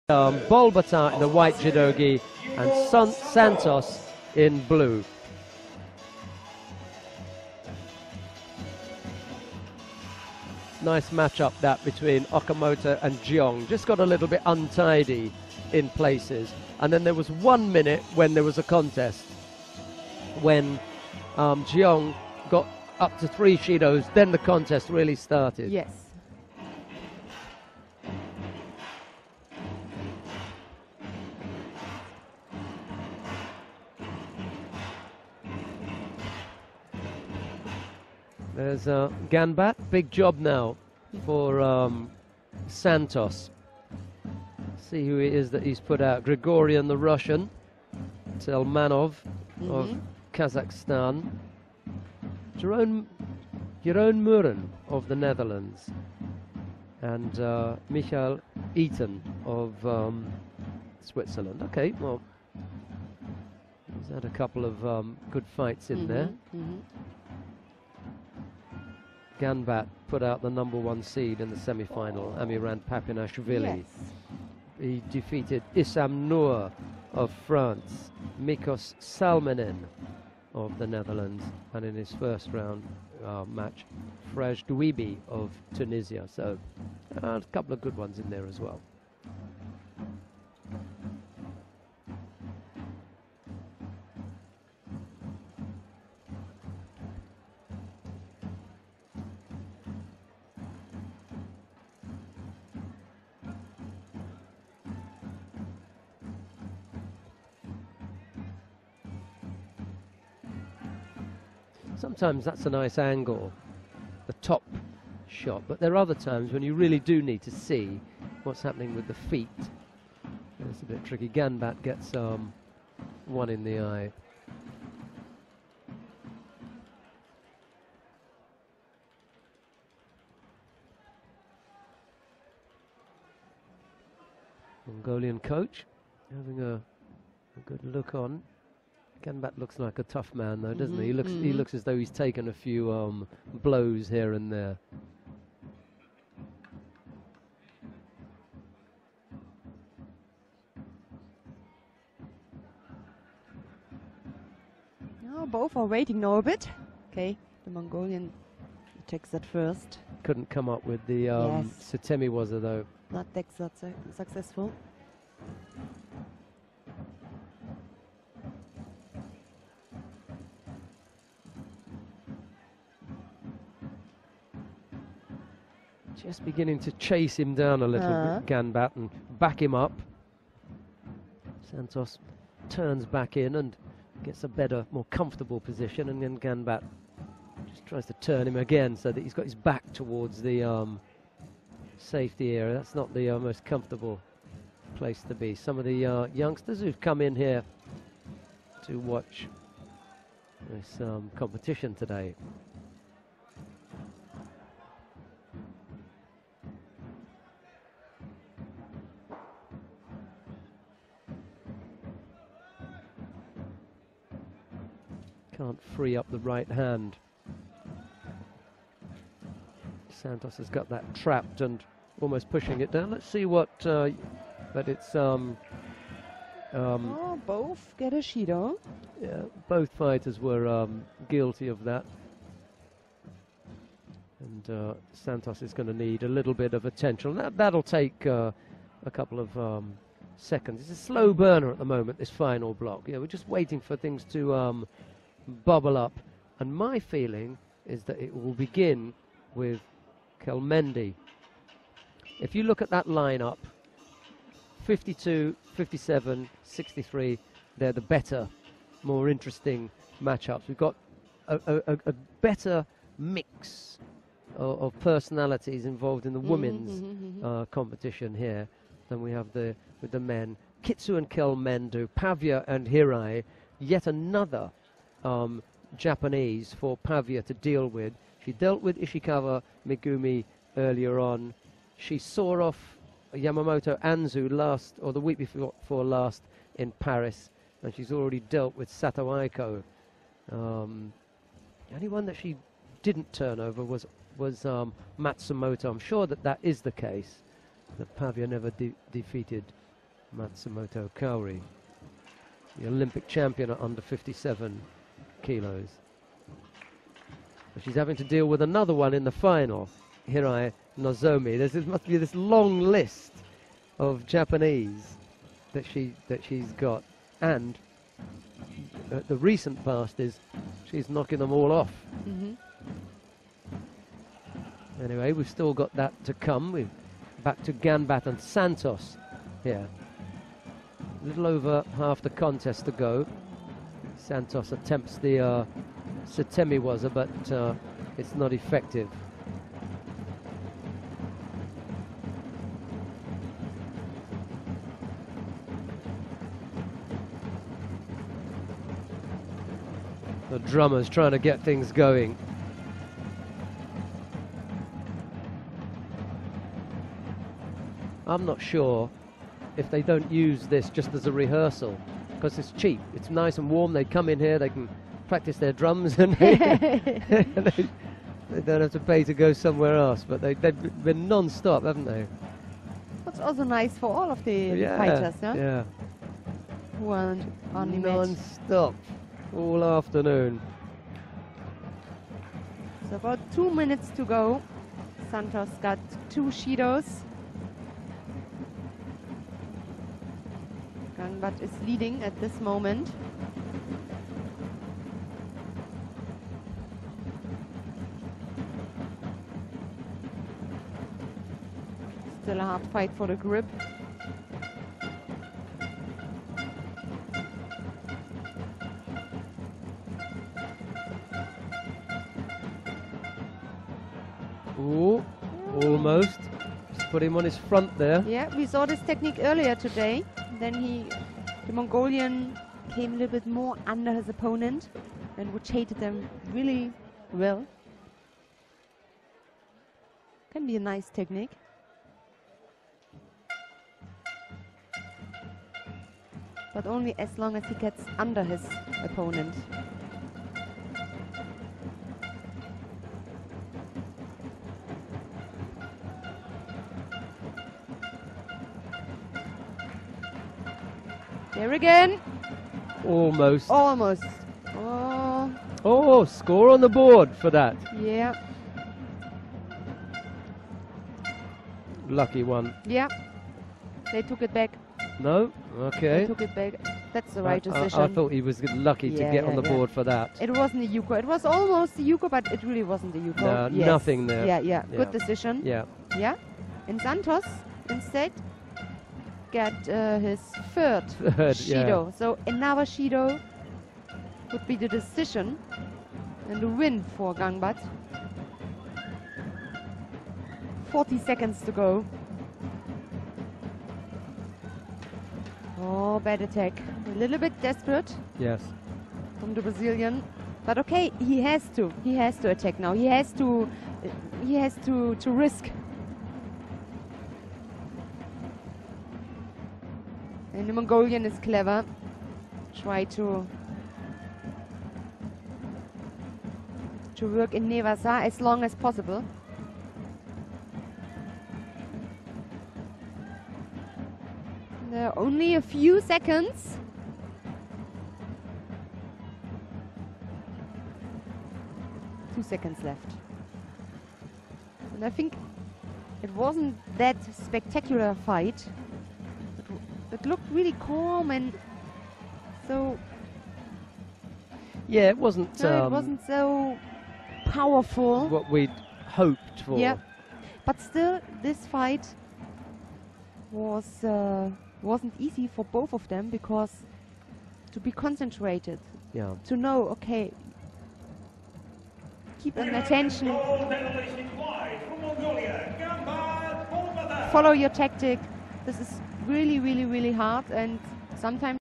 Boldbaatar in the white judogi and Santos in blue. Nice matchup that between Okamoto and Jeong. Just got a little bit untidy in places. And then there was 1 minute when there was a contest when Jeong got up to 3 Shidos, then the contest really started. Yes. There's Ganbat, big job now for Santos. See who it is that he's put out. Grigorian, the Russian. Telmanov of Kazakhstan. Jeroen Muren of the Netherlands. And Michael Eaton of Switzerland. Okay, well, he's had a couple of good fights in there. Ganbat put out the #1 seed in the semi-final, Amirant Papinashvili. Yes. He defeated Issam Noor of France, Mikos Salminen of the Netherlands, and in his first round match, Frej Douibi of Tunisia. So a couple of good ones in there as well. Sometimes that's a nice angle, the top shot, but there are other times when you really do need to see what's happening with the feet. It's a bit tricky. Ganbat gets one in the eye. Mongolian coach having a good look on. Ganbat looks like a tough man, though, doesn't he? He looks as though he's taken a few blows here and there. Oh, both are waiting now a bit. Okay, the Mongolian takes that first. Couldn't come up with the Satemi was it, though. Not that successful. Just beginning to chase him down a little bit, Ganbat, and back him up. Santos turns back in and gets a better, more comfortable position, and then Ganbat just tries to turn him again so that he's got his back towards the safety area. That's not the most comfortable place to be. Some of the youngsters who've come in here to watch this competition today. Can't free up the right hand. Santos has got that trapped and almost pushing it down. Let's see what, but it's oh, both get a Shido. Yeah, both fighters were guilty of that. And Santos is going to need a little bit of attention. That'll take a couple of seconds. It's a slow burner at the moment, this final block. Yeah, we're just waiting for things to bubble up, and my feeling is that it will begin with Kelmendi. If you look at that lineup, 52, 57, 63, they're the better, more interesting matchups. We've got a better mix of personalities involved in the women's competition here than we have with the men. Kitsu and Kelmendu, Pavia and Hirai, yet another Japanese for Pavia to deal with. She dealt with Ishikawa Megumi earlier on. She saw off Yamamoto Anzu the week before last in Paris, and she's already dealt with Sato Aiko. The only one that she didn't turn over was Matsumoto. I'm sure that is the case, that Pavia never defeated Matsumoto Kaori, the Olympic champion at under 57 kilos. But she's having to deal with another one in the final, Hirai Nozomi. There must be this long list of Japanese that she's got, and the recent past is she's knocking them all off. Anyway, we've still got that to come. We're back to Ganbat and Santos here. A little over half the contest to go. Santos attempts the Setemiwaza, but it's not effective. The drummer's trying to get things going. I'm not sure if they don't use this just as a rehearsal, because it's cheap. It's nice and warm. They come in here, they can practice their drums, and they don't have to pay to go somewhere else. But they've been non-stop, haven't they? That's also nice for all of the fighters, no? Yeah. Who are on the match. Non-stop, all afternoon. So about 2 minutes to go. Santos got 2 Shidos. Ganbat is leading at this moment. Still a hard fight for the grip. Ooh, almost. Just put him on his front there. Yeah, we saw this technique earlier today. Then the Mongolian came a little bit more under his opponent and rotated them really well. Can be a nice technique. But only as long as he gets under his opponent. There again. Almost. Almost. Oh, score on the board for that. Yeah. Lucky one. Yeah. They took it back. No? Okay. They took it back. That's the right decision. I thought he was lucky to get on the board for that. It wasn't a Yuko. It was almost a Yuko, but it really wasn't a Yuko. No, nothing there. Yeah. Good decision. Yeah. Yeah. And Santos instead got his third Shido. Yeah. So another Shido would be the decision and the win for Ganbat. 40 seconds to go. Oh, bad attack. A little bit desperate. Yes. From the Brazilian. But okay, he has to. He has to attack now. He has to risk. And the Mongolian is clever. Try to work in Nevasa as long as possible. There are only a few seconds. Two seconds left. And I think it wasn't that spectacular fight. It looked really calm and so... Yeah, it wasn't... No, it wasn't so powerful. What we'd hoped for. Yeah. But still, this fight wasn't easy for both of them, because to be concentrated, to know, okay, keep an attention, follow your tactic. This is really, really, really hard, and sometimes